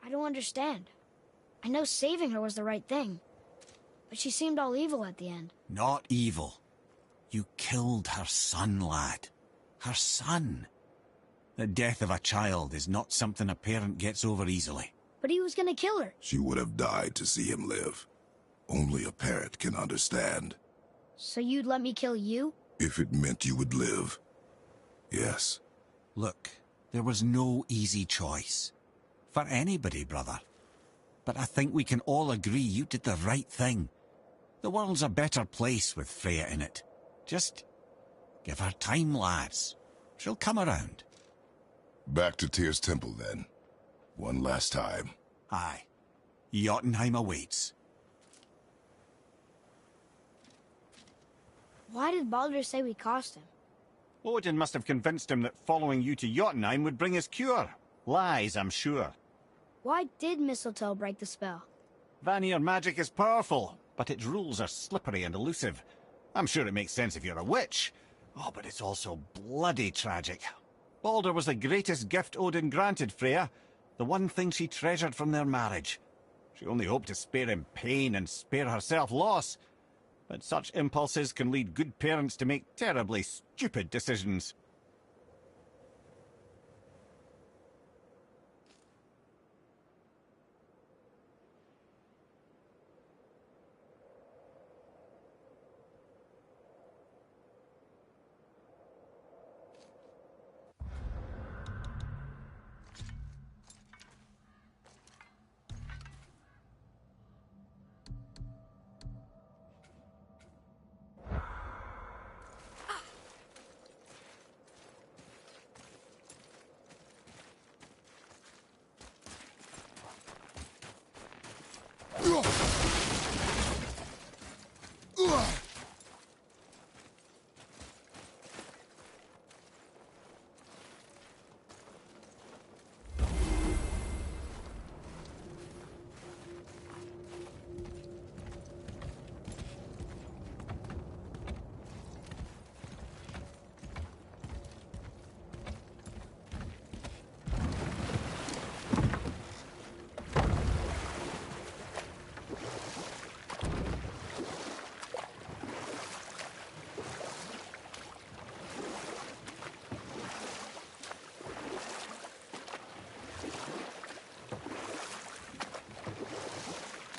I don't understand. I know saving her was the right thing, but she seemed all evil at the end. Not evil. You killed her son, lad. Her son. The death of a child is not something a parent gets over easily. But he was gonna kill her. She would have died to see him live. Only a parent can understand. So you'd let me kill you? If it meant you would live. Yes. Look, there was no easy choice. For anybody, brother. But I think we can all agree you did the right thing. The world's a better place with Freya in it. Just give her time, lads. She'll come around. Back to Tyr's temple, then. One last time. Aye. Jotunheim awaits. Why did Baldur say we cost him? Odin must have convinced him that following you to Jotunheim would bring his cure. Lies, I'm sure. Why did Mistletoe break the spell? Vanir magic is powerful, but its rules are slippery and elusive. I'm sure it makes sense if you're a witch. Oh, but it's also bloody tragic. Baldur was the greatest gift Odin granted Freya, the one thing she treasured from their marriage. She only hoped to spare him pain and spare herself loss. But such impulses can lead good parents to make terribly stupid decisions.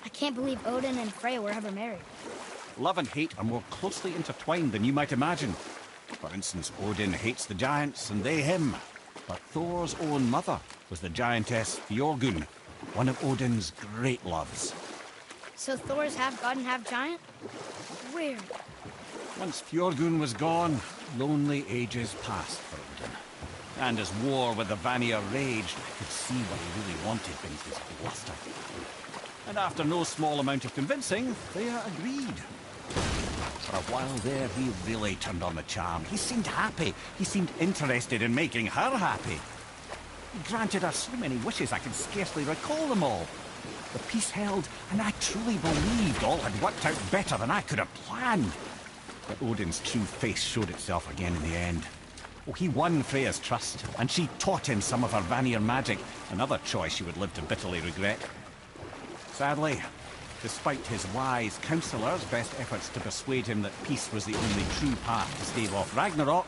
I can't believe Odin and Freya were ever married. Love and hate are more closely intertwined than you might imagine. For instance, Odin hates the giants and they him. But Thor's own mother was the giantess Fjorgun, one of Odin's great loves. So Thor's half god and half giant? Weird. Once Fjorgun was gone, lonely ages passed for Odin. And as war with the Vanir raged, I could see what he really wanted beneath his bluster. And after no small amount of convincing, Freya agreed. For a while there, he really turned on the charm. He seemed happy. He seemed interested in making her happy. He granted her so many wishes I could scarcely recall them all. The peace held, and I truly believed all had worked out better than I could have planned. But Odin's true face showed itself again in the end. Oh, he won Freya's trust, and she taught him some of her Vanir magic, another choice she would live to bitterly regret. Sadly, despite his wise counsellors' best efforts to persuade him that peace was the only true path to stave off Ragnarok,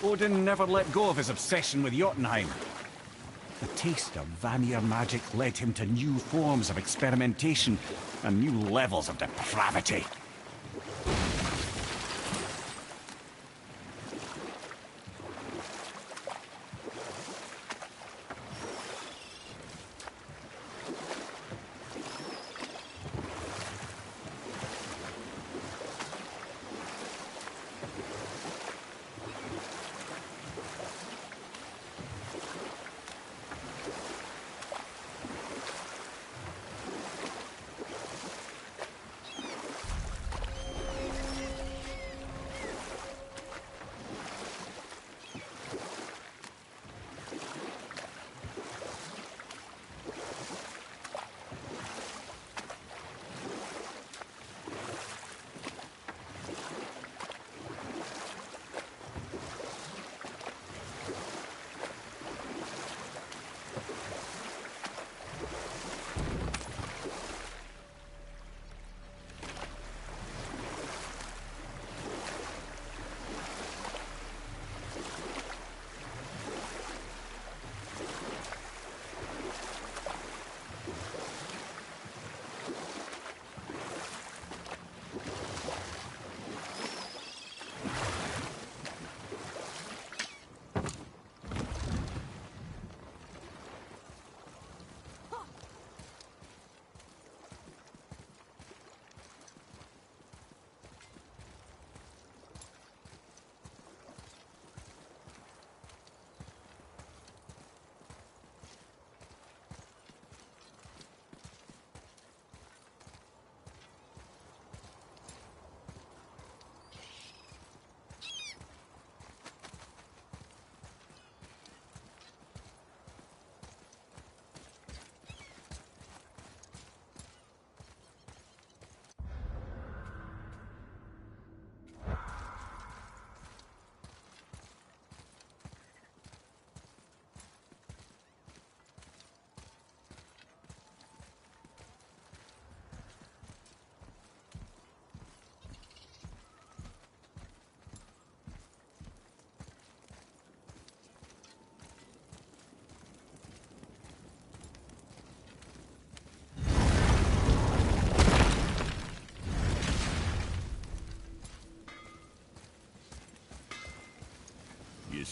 Odin never let go of his obsession with Jotunheim. The taste of Vanir magic led him to new forms of experimentation and new levels of depravity.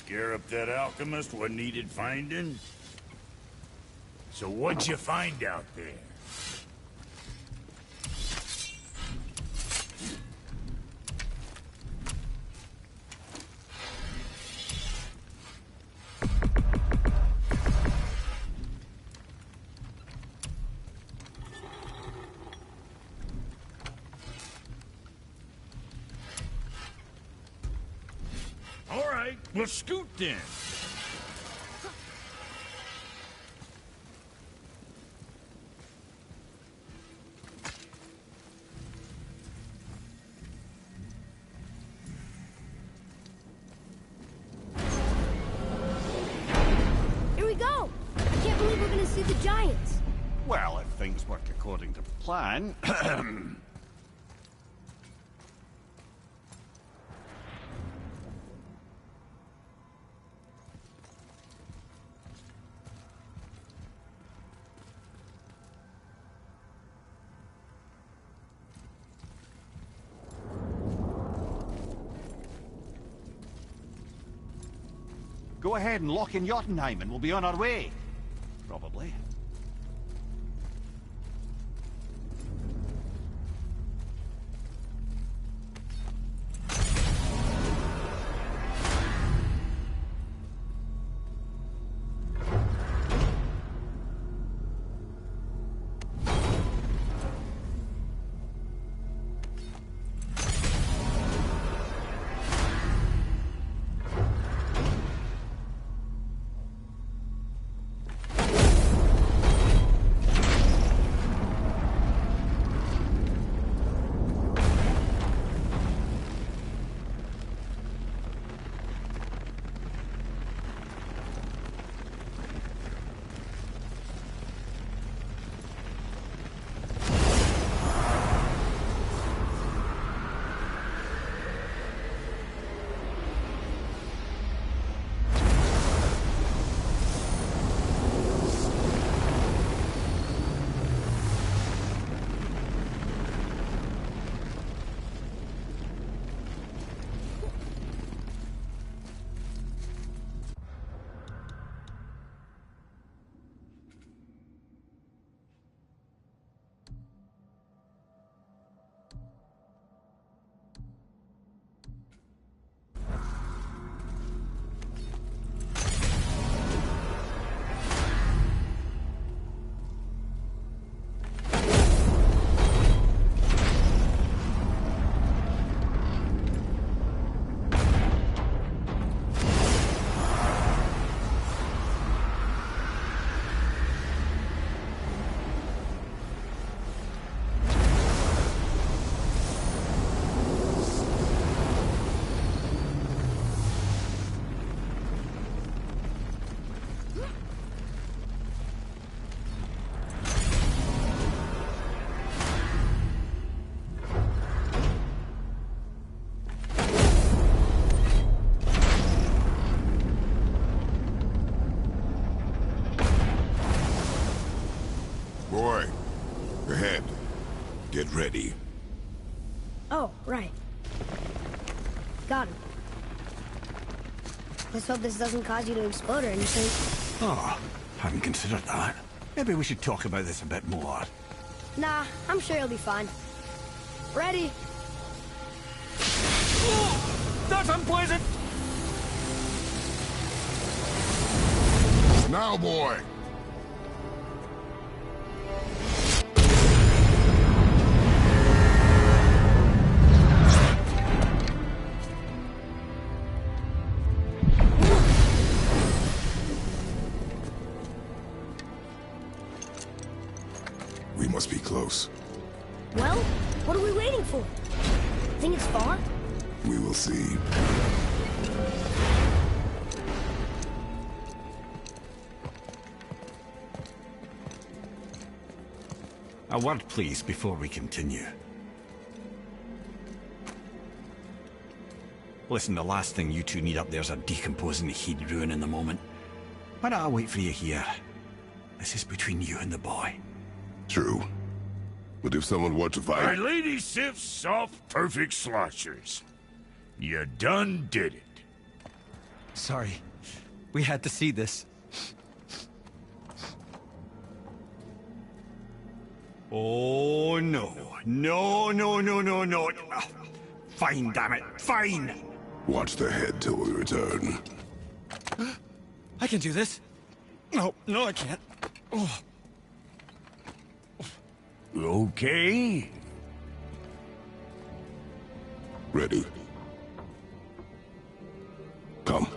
Scare up that alchemist what needed finding? So what'd you find out there? All right, well, scoot then. Here we go! I can't believe we're gonna see the giants. Well, if things work according to plan... Go ahead and lock in Jotunheim and we'll be on our way. Probably. Boy, ahead. Get ready. Oh, right. Got him. Let's hope this doesn't cause you to explode or anything. Oh, hadn't considered that. Maybe we should talk about this a bit more. Nah, I'm sure you'll be fine. Ready? That's unpleasant! Now, boy! We must be close. Well, what are we waiting for? Think it's far? We will see. A word, please, before we continue. Listen, the last thing you two need up there's a decomposing heat ruin in the moment. Why don't I wait for you here? This is between you and the boy. True. But if someone were to Our fight... lady sips soft, perfect sloshers. You done did it. Sorry. We had to see this. Oh, no. No, no, no, no, no. Fine, damn it. Fine. Watch the head till we return. I can do this. No, no, I can't. Oh. Okay. Ready. Come.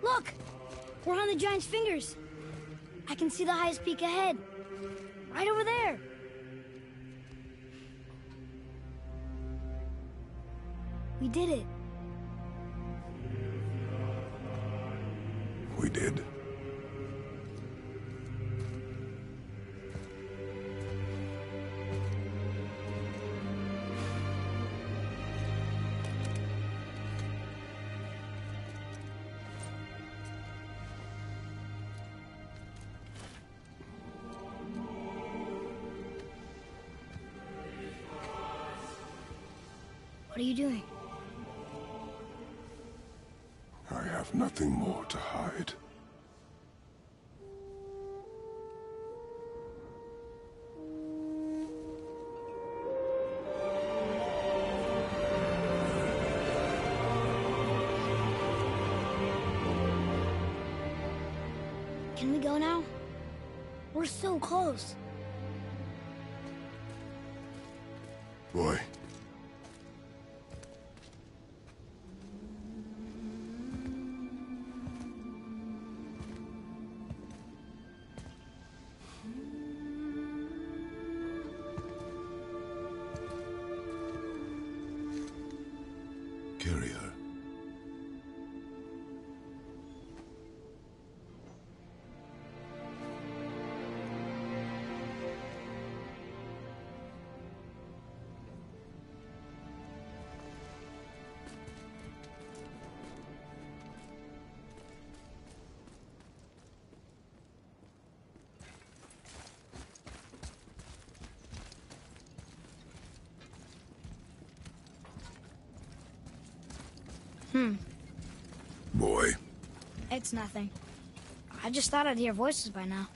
Look! We're on the giant's fingers. I can see the highest peak ahead. Right over there. We did it. We did. What are you doing? I have nothing more to hide. Can we go now? We're so close. Boy. Carry her. Boy. It's nothing. I just thought I'd hear voices by now.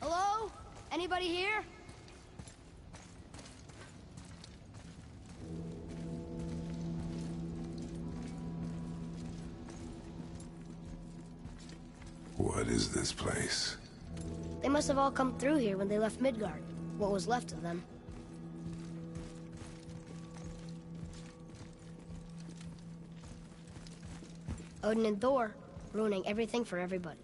Hello? Anybody here? What is this place? They must have all come through here when they left Midgard. What was left of them. Odin and Thor, ruining everything for everybody.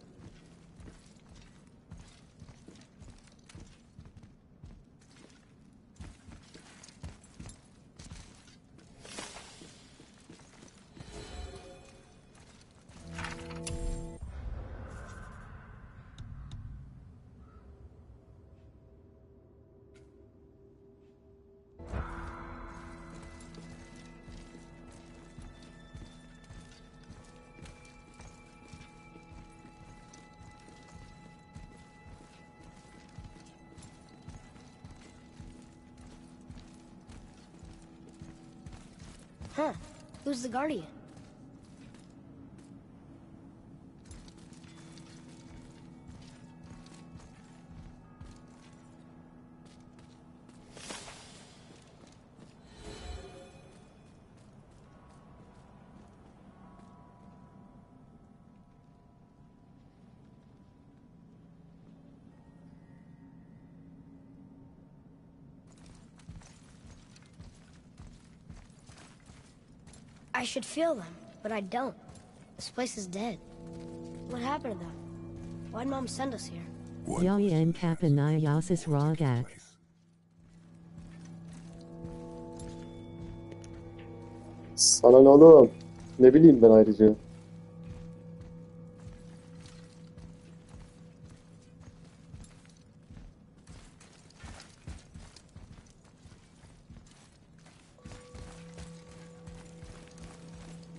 Huh. Who's the Guardian? I should feel them, but I don't. This place is dead. What happened to them? Why'd Mom send us here? Yayan Kapanayasis Ragat. Sana ne oğlum? Ne bileyim ben ayrıca.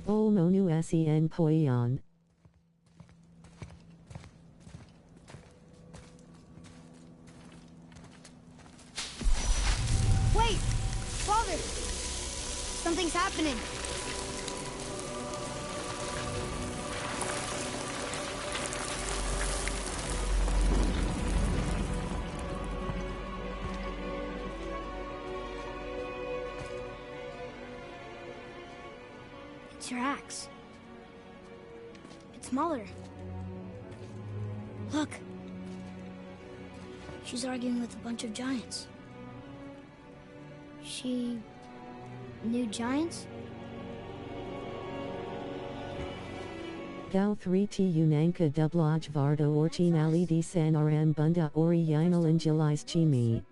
O Monu Sen Poyan. Wait! Father! Something's happening. It's your axe. It's Mother. Look. She's arguing with a bunch of giants. She knew giants? Gal 3T Unanka Dublaj Vardo Orchin Ali di San Aram Bunda Ori Yinal Angelis Chimi.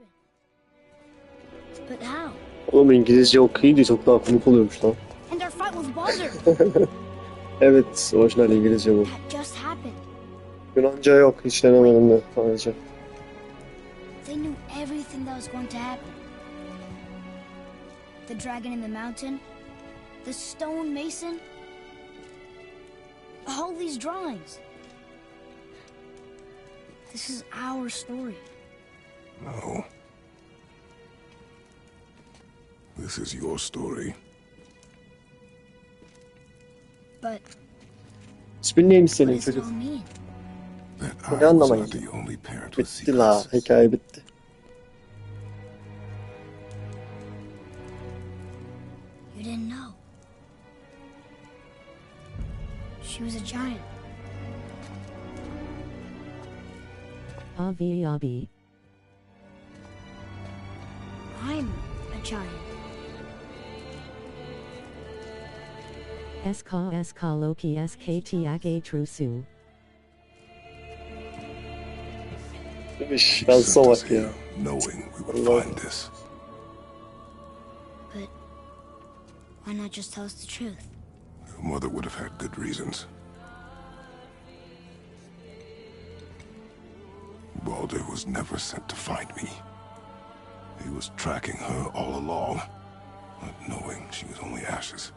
But how? Oğlum İngilizce okuyunca çok daha komik oluyormuş lan. And our fight with Bowser! Evet, orijinal İngilizce bu. That just happened. Yunanca yok, hiç denemedim de sadece. They knew everything that was going to happen. The dragon in the mountain, the stone mason, all these drawings. This is our story. No. This is your story. But İsmin neymiş what senin does it çocuk? all mean? That Bu I ne was anlama not geliyor? the only parent with Bitti la, secrets. hikaye bitti. You didn't know. She was a giant. Avi Abi. I'm a giant. SK Loki SKT Ak Trusu. Demiş, She şansa sent us bak ya. here, knowing we would Allah. find this. But why not just tell us the truth? Your mother would have had good reasons. Baldur was never sent to find me. He was tracking her all along, not knowing she was only ashes.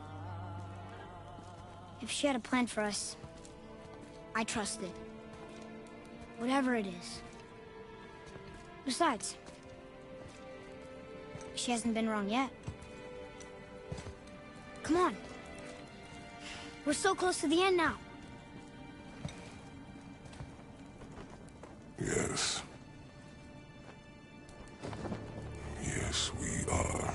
If she had a plan for us, I trust it. Whatever it is. Besides, she hasn't been wrong yet. Come on. We're so close to the end now. Yes. Yes, we are.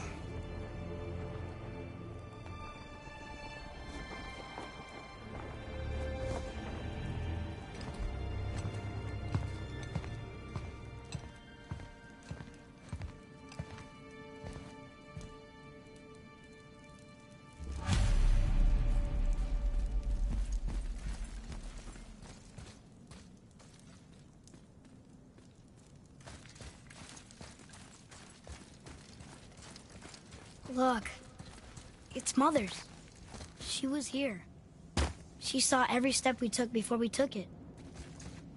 Look. It's Mother's. She was here. She saw every step we took before we took it.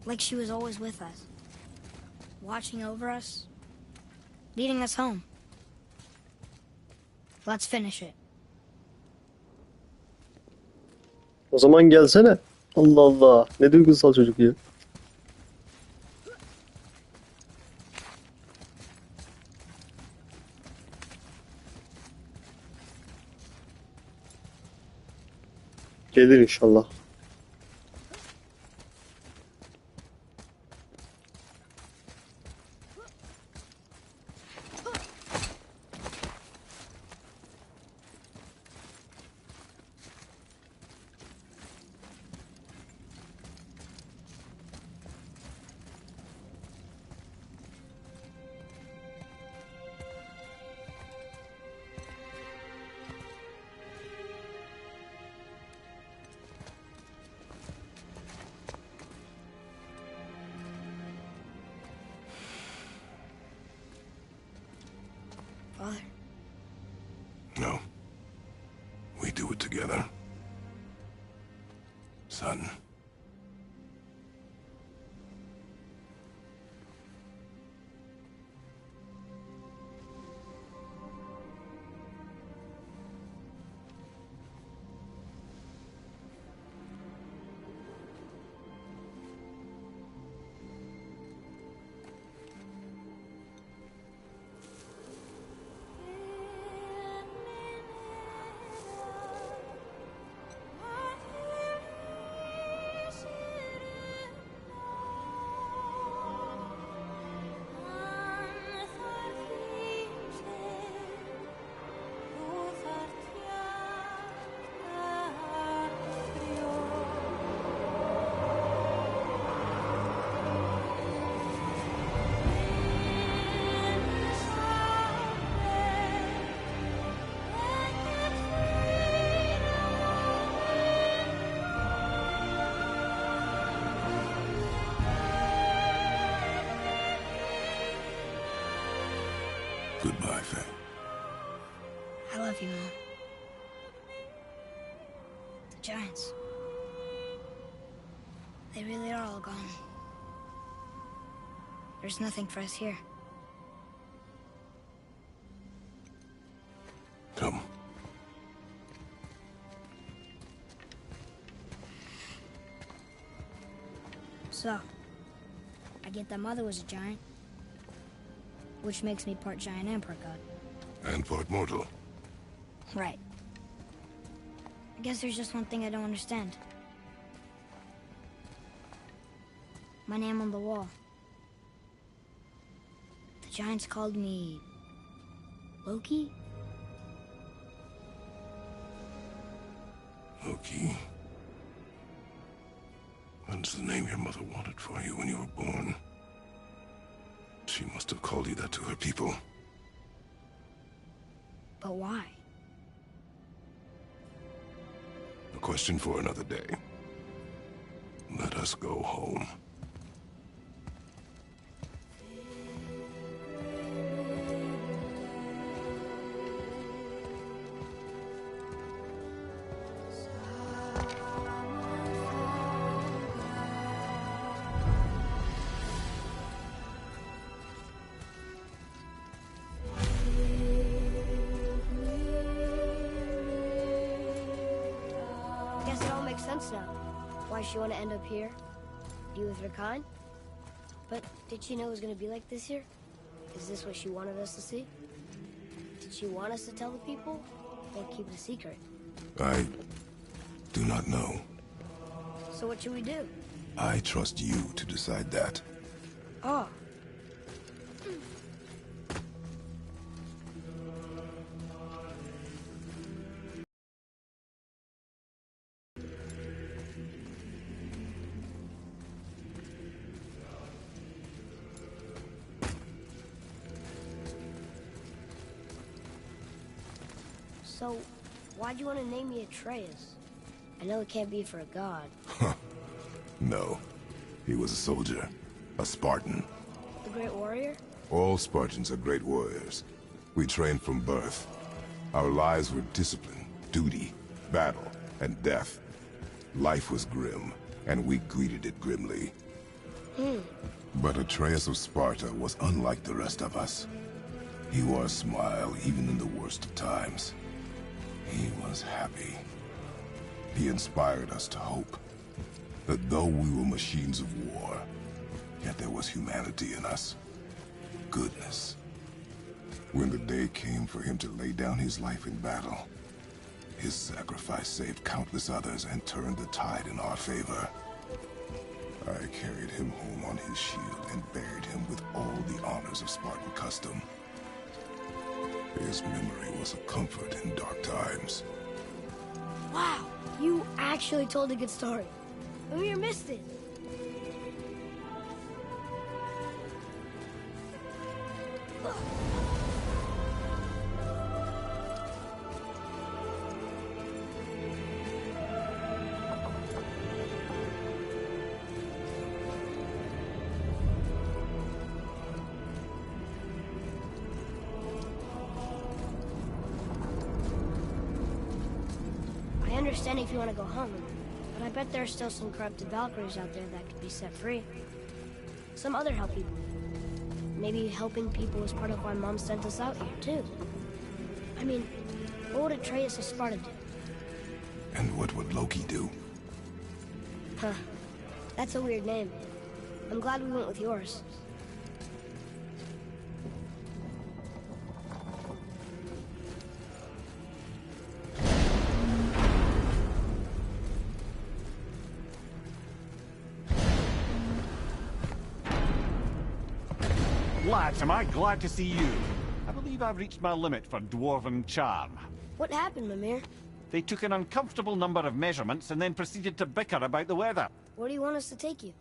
Like she was always with us. Watching over us. Leading us home. Let's finish it. O zaman gelsene. Allah Allah. Ne duygusal çocuk ya. Gelir inşallah. Father, No. We do it together. Son. Goodbye, Faye. I love you, Mom. The Giants. They really are all gone. There's nothing for us here. Come. So, I get that Mother was a giant, which makes me part giant and part god. And part mortal. Right. I guess there's just one thing I don't understand. My name on the wall. The Giants called me... Loki? Loki. That's the name your mother wanted for you when you were born. She must have called you that to her people. But why? A question for another day. Let us go home. Guess it all makes sense now. Why she want to end up here? Be with her kind? But did she know it was going to be like this here? Is this what she wanted us to see? Did she want us to tell the people? Or keep it a secret? I do not know. So what should we do? I trust you to decide that. Oh. So, why'd you want to name me Atreus? I know it can't be for a god. No. He was a soldier. A Spartan. The Great Warrior? All Spartans are great warriors. We trained from birth. Our lives were discipline, duty, battle, and death. Life was grim, and we greeted it grimly. But Atreus of Sparta was unlike the rest of us. He wore a smile even in the worst of times. He was happy. He inspired us to hope that though we were machines of war, yet there was humanity in us. Goodness. When the day came for him to lay down his life in battle, His sacrifice saved countless others and turned the tide in our favor. I carried him home on his shield and buried him with all the honors of Spartan custom. His memory was a comfort in dark times. Wow, you actually told a good story. Mimir missed it. I understand if you want to go home, but I bet there are still some corrupted Valkyries out there that could be set free. Some other help people. Maybe helping people was part of why Mom sent us out here, too. I mean, what would Atreus of Sparta do? And what would Loki do? Huh. That's a weird name. I'm glad we went with yours. Lads, am I glad to see you. I believe I've reached my limit for dwarven charm. What happened, Mimir? They took an uncomfortable number of measurements and then proceeded to bicker about the weather. Where do you want us to take you?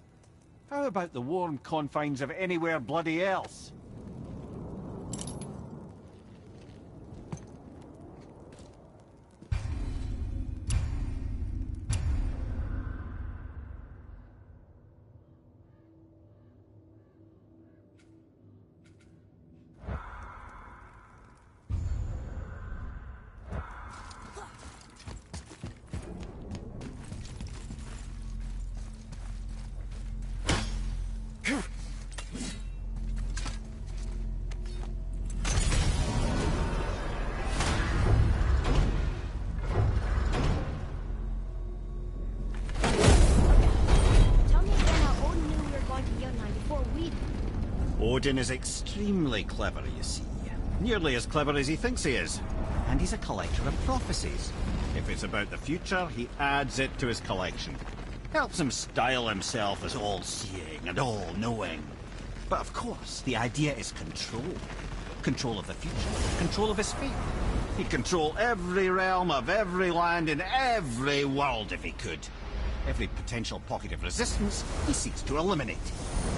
How about the warm confines of anywhere bloody else? Tell me again how Odin knew we were going to Jotunheim before we did. Odin is extremely clever, you see. Nearly as clever as he thinks he is. And he's a collector of prophecies. If it's about the future, he adds it to his collection. Helps him style himself as all-seeing and all-knowing. But of course, the idea is control. Control of the future, control of his fate. He'd control every realm of every land in every world if he could. Every potential pocket of resistance, he seeks to eliminate.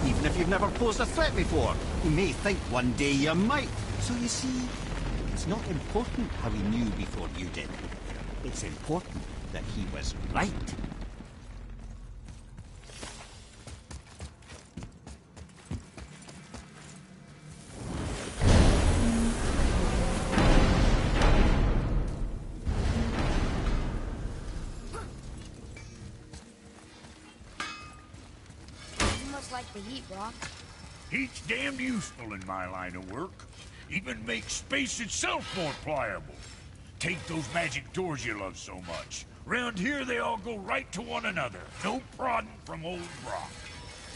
Even if you've never posed a threat before, he may think one day you might. So you see, it's not important how he knew before you did. It's important that he was right. You must like the heat, Brock. Heat's damned useful in my line of work. Even makes space itself more pliable. Take those magic doors you love so much. Round here they all go right to one another. No prodding from old Brock.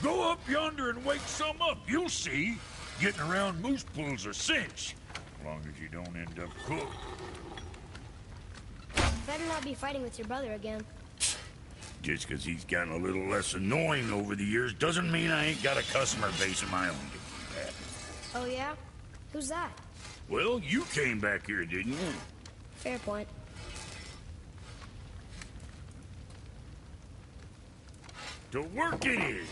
Go up yonder and wake some up, you'll see. Getting around moose pools a cinch. As long as you don't end up cooked. You better not be fighting with your brother again. Just 'cause he's gotten a little less annoying over the years doesn't mean I ain't got a customer base of my own to keep at. Oh, yeah? Who's that? Well, you came back here, didn't you? Fair point. To work it is.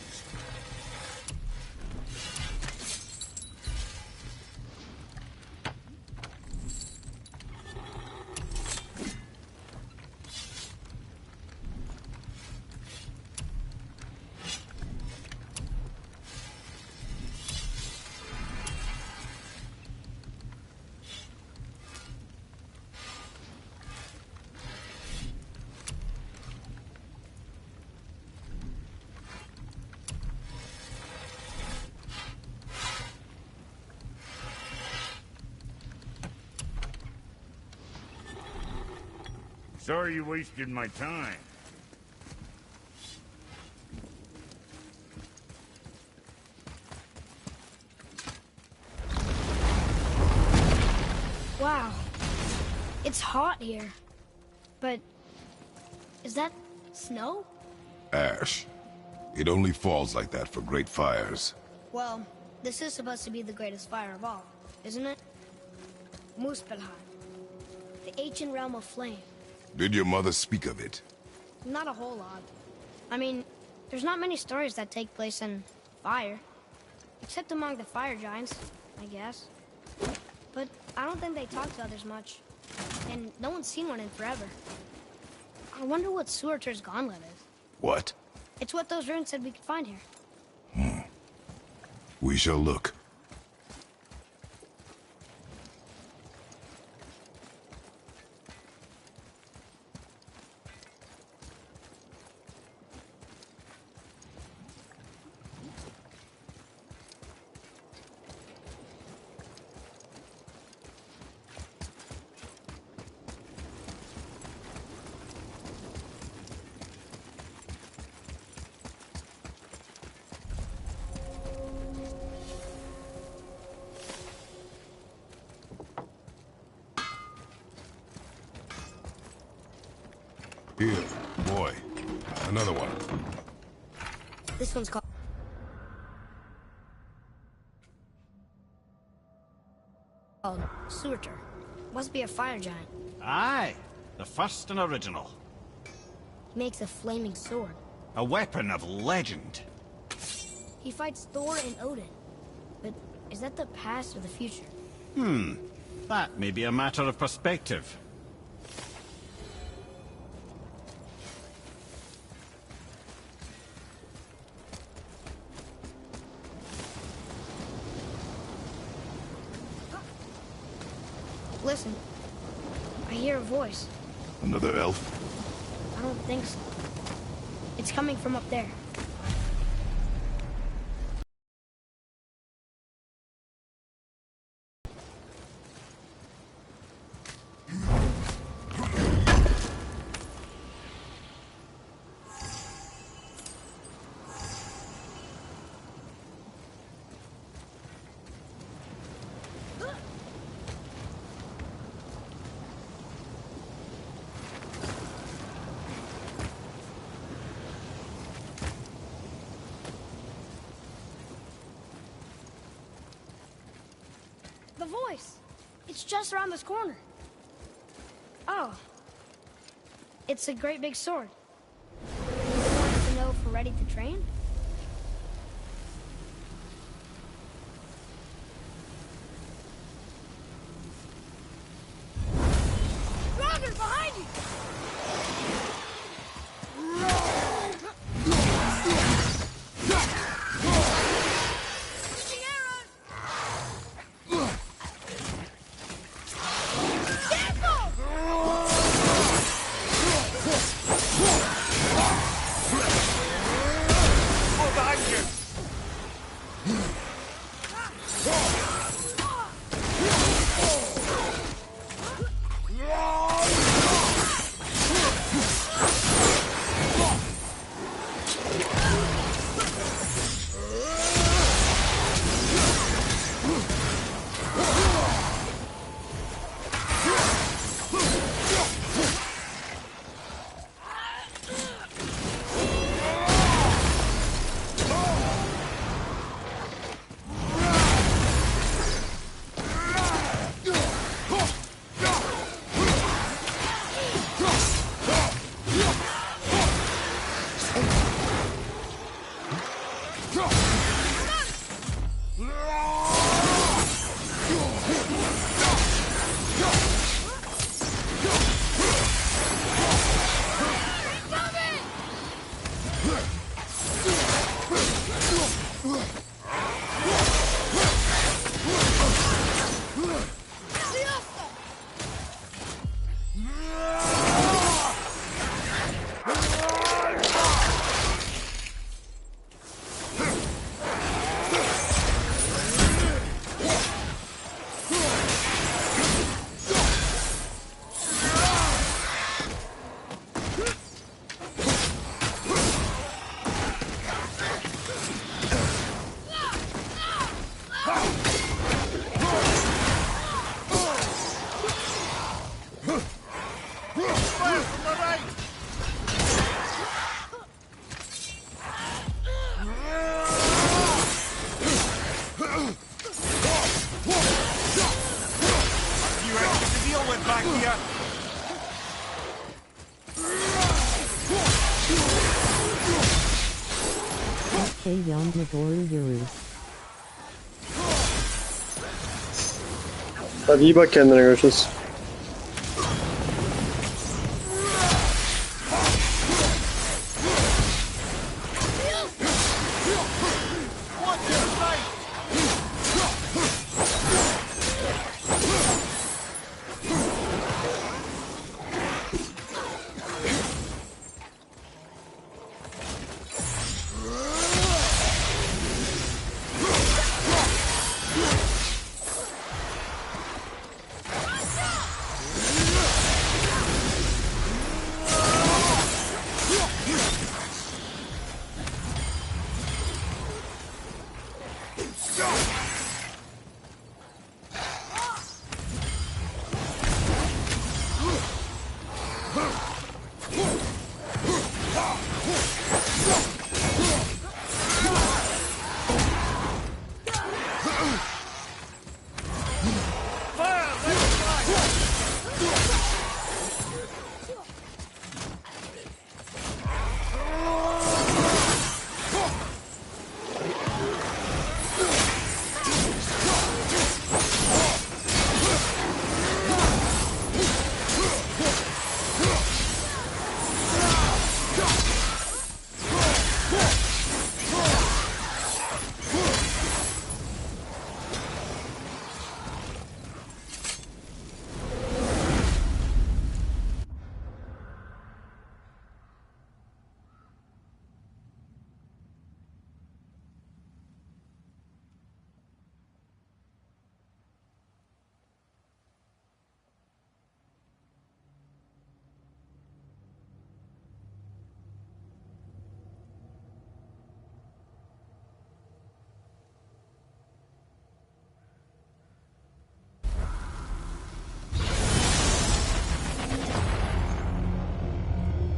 Sorry you wasted my time. Wow. It's hot here. But is that snow? Ash. It only falls like that for great fires. Well, this is supposed to be the greatest fire of all, isn't it? Muspelheim, the ancient realm of flame. Did your mother speak of it? Not a whole lot. I mean, there's not many stories that take place in fire. Except among the fire giants, I guess. But I don't think they talk to others much. And no one's seen one in forever. I wonder what Surtur's gauntlet is. What? It's what those runes said we could find here. We shall look. Here, boy. Another one. This one's called Surtur. Must be a fire giant. Aye, the first and original. He makes a flaming sword. A weapon of legend. He fights Thor and Odin. But is that the past or the future? That may be a matter of perspective. Listen. I hear a voice. Another elf? I don't think so. It's coming from up there. The voice! It's just around this corner. Oh. It's a great big sword. You want to know if we're ready to train? Dragon, behind you! Yamna Doğru Yürüz. Hadi iyi bak kendine, görüşürüz.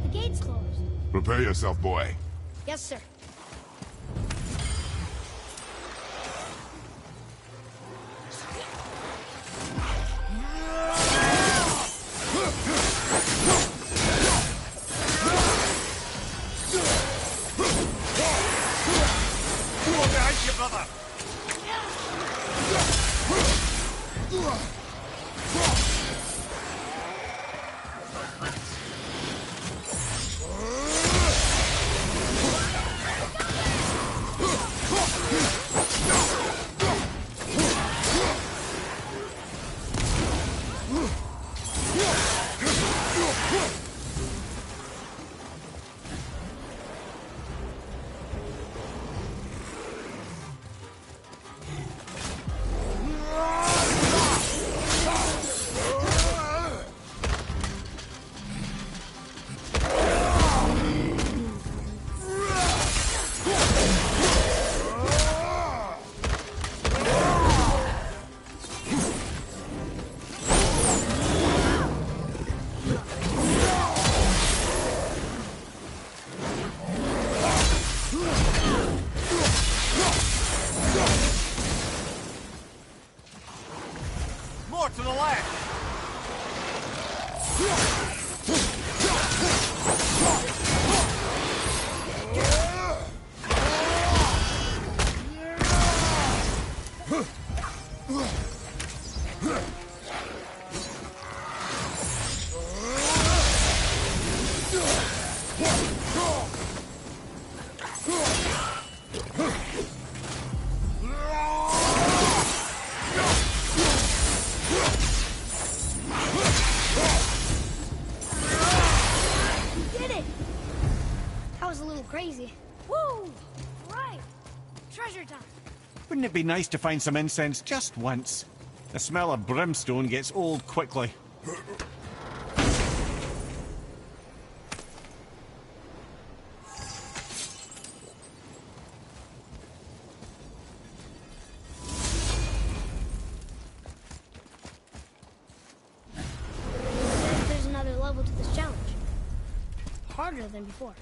The gate's closed. Prepare yourself, boy. Yes, sir. Behind you, brother! More to the left! Crazy. Woo! Right. Treasure time. Wouldn't it be nice to find some incense just once? The smell of brimstone gets old quickly. There's another level to this challenge. Harder than before.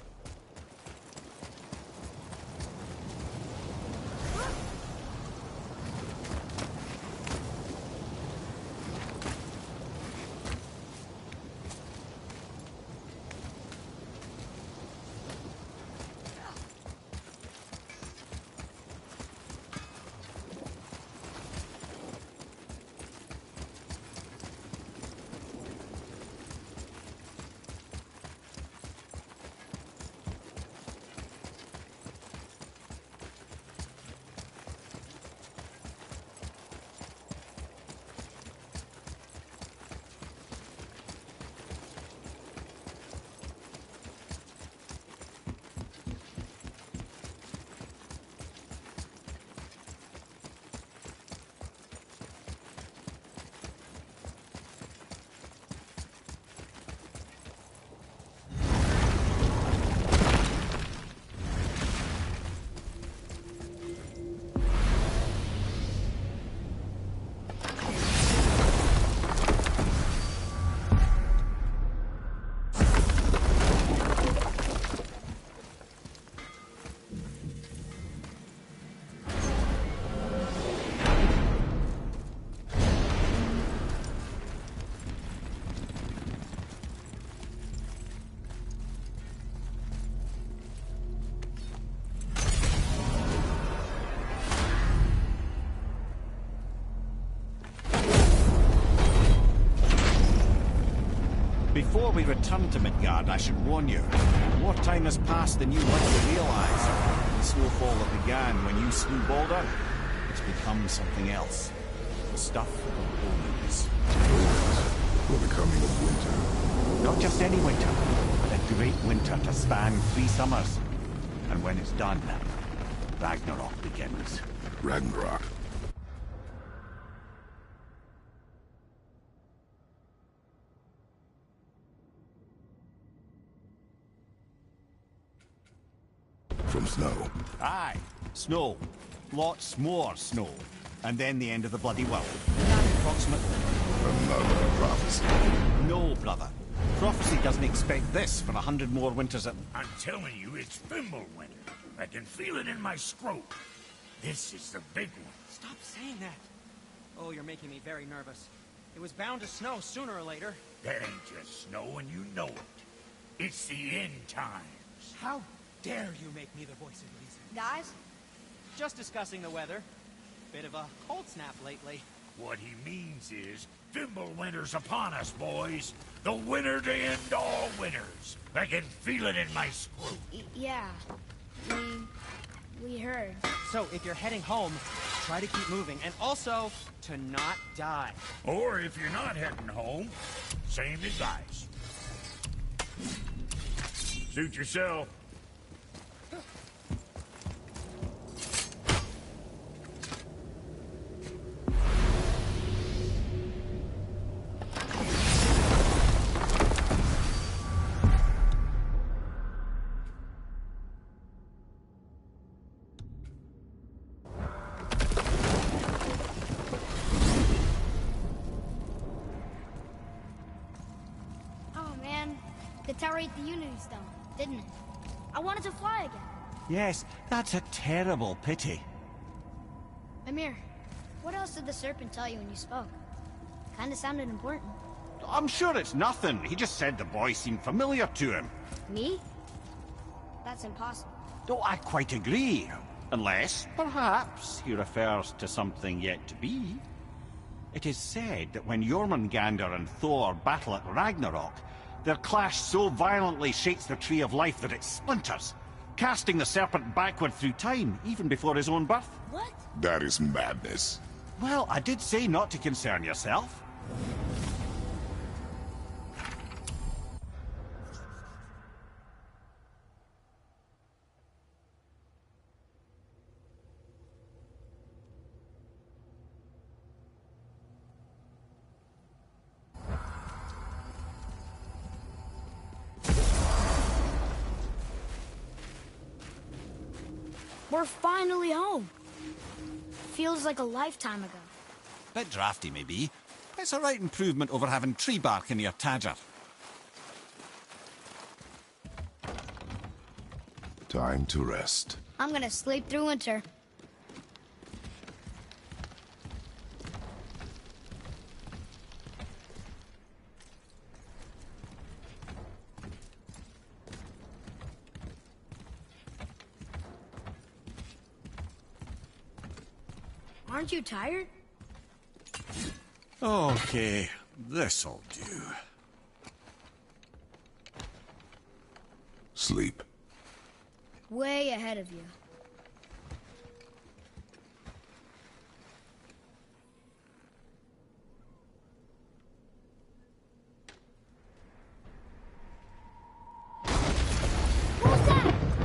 Before we return to Midgard, I should warn you. More time has passed than you want to realize. The snowfall that began when you slew Balder, it's become something else. The stuff of omens. For the coming of winter. Not just any winter, but a great winter to span 3 summers. And when it's done, Ragnarok begins. Ragnarok. From snow. Aye, snow. Lots more snow. And then the end of the bloody world. Approximately. Another prophecy. No, brother. Prophecy doesn't expect this for 100 more winters at... I'm telling you, it's Fimbulwinter. I can feel it in my scrote. This is the big one. Stop saying that. Oh, you're making me very nervous. It was bound to snow sooner or later. That ain't just snow, and you know it. It's the end times. How dare you make me the voice of reason? Guys? Just discussing the weather. Bit of a cold snap lately. What he means is, Fimbulwinter's upon us, boys. The winter to end all winters. I can feel it in my scrote. Yeah. We heard. So, if you're heading home, try to keep moving, and also to not die. Or if you're not heading home, same advice. Suit yourself. The tower ate the Unity Stone, didn't it? I wanted to fly again. Yes, that's a terrible pity. Mimir, what else did the serpent tell you when you spoke? Kinda sounded important. I'm sure it's nothing. He just said the boy seemed familiar to him. Me? That's impossible. Oh, I quite agree. Unless, perhaps, he refers to something yet to be. It is said that when Jormungandr and Thor battle at Ragnarok, their clash so violently shakes the Tree of Life that it splinters, casting the serpent backward through time, even before his own birth. What? That is madness. Well, I did say not to concern yourself. We're finally home. Feels like a lifetime ago. Bit drafty, maybe. It's a right improvement over having tree bark in your tadger. Time to rest. I'm gonna sleep through winter. Aren't you tired? Okay, this'll do. Sleep. Way ahead of you.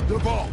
The ball!